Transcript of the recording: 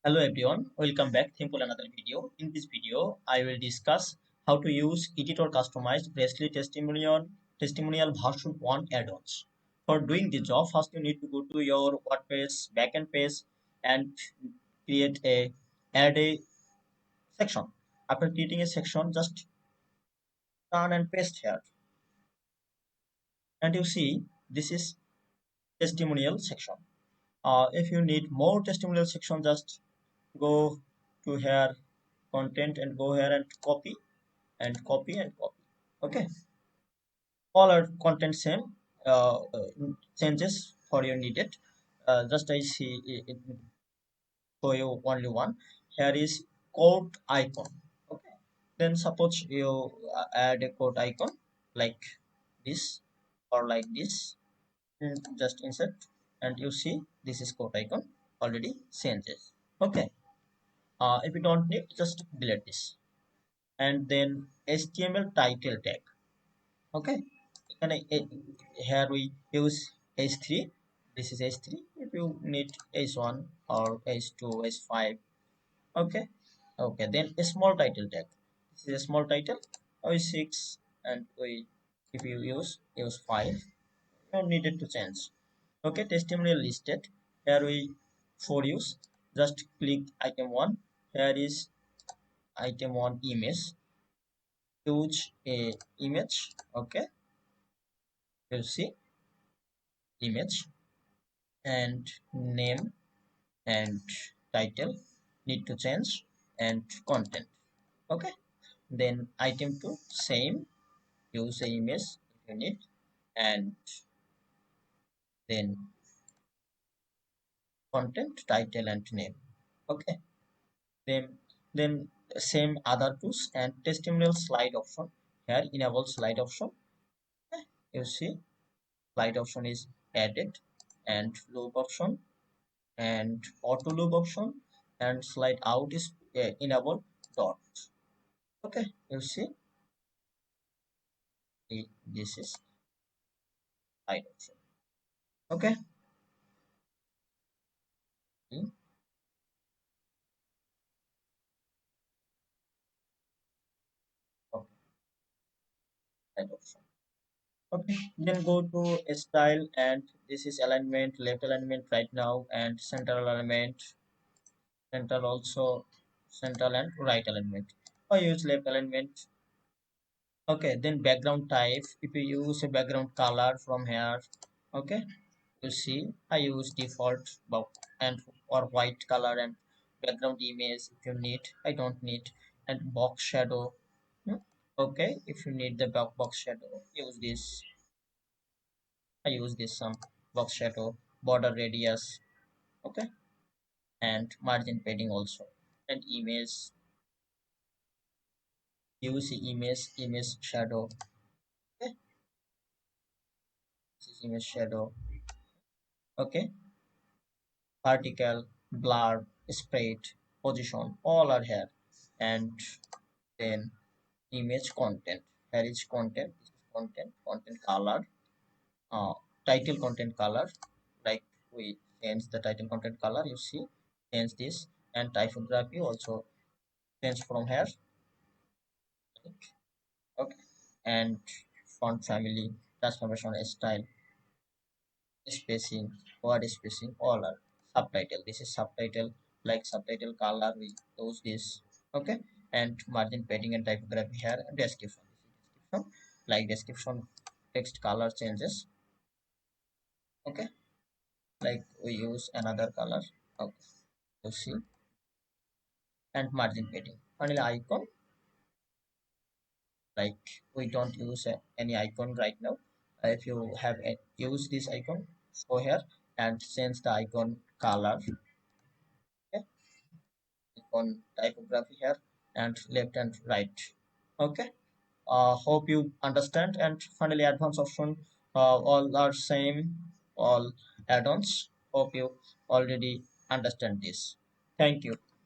Hello everyone, welcome back. Thank you for another video. In this video, I will discuss how to use edit or customize Presley testimonial version 1 add-ons. For doing the job, first you need to go to your WordPress backend page and create a add a section. After creating a section, just turn and paste here, and you see this is testimonial section. If you need more testimonial section, just go to here content and go here and copy and copy and copy. Okay, all our content same, changes for your needed. Just I see it for you only one. Here is quote icon. Okay, then suppose you add a quote icon like this or like this, and just insert, and you see this is quote icon already changes. Okay, if you don't need, just delete this. And then HTML title tag. Okay, and here we use h3. This is h3. If you need h1 or h2, h5. Okay, okay, then a small title tag. This is a small title, h6, and we, if you use 5, you don't need it to change. Okay, testimonial listed. Here we for use, just click item 1. Here is item 1 image. Choose a image. Okay, you see image, and name and title need to change, and content. Okay, then item 2 same, use the image if you need, and then content, title and name. Okay, then same other tools, and testimonial slide option. Here enable slide option. Okay, you see slide option is added, and loop option and auto loop option, and slide out is enable dot. Okay, you see this is slide option. Okay, okay, slide option. Okay, then go to style, and this is alignment, left alignment right now, and central alignment, central also, central and right alignment. I use left alignment. Okay, then background type, if you use a background color from here. Okay, you see I use default and or white color, and background image if you need. I don't need. And box shadow. Hmm, okay, if you need the box shadow, use this. I use this some box shadow, border radius. Okay, and margin padding also, and image, use the image shadow. Okay, this is image shadow. Okay, vertical, blur, spread, position, all are here. And then image content. Here is content. This is content color, uh, title content color. Like we change the title content color, you see, change this, and typography also change from here. Okay, and font family, transformation style, spacing, word spacing, all are subtitle. This is subtitle, like subtitle color. We use this. Okay, and margin padding and typography here, and description. This is description, like description text color changes. Okay, like we use another color. Okay, you see, and margin padding. Finally, icon, like we don't use any icon right now. If you have use this icon, go here and change the icon color. Okay, icon typography here, and left and right. Okay, hope you understand. And finally, advanced option, all are same, all add-ons. Hope you already understand this. Thank you.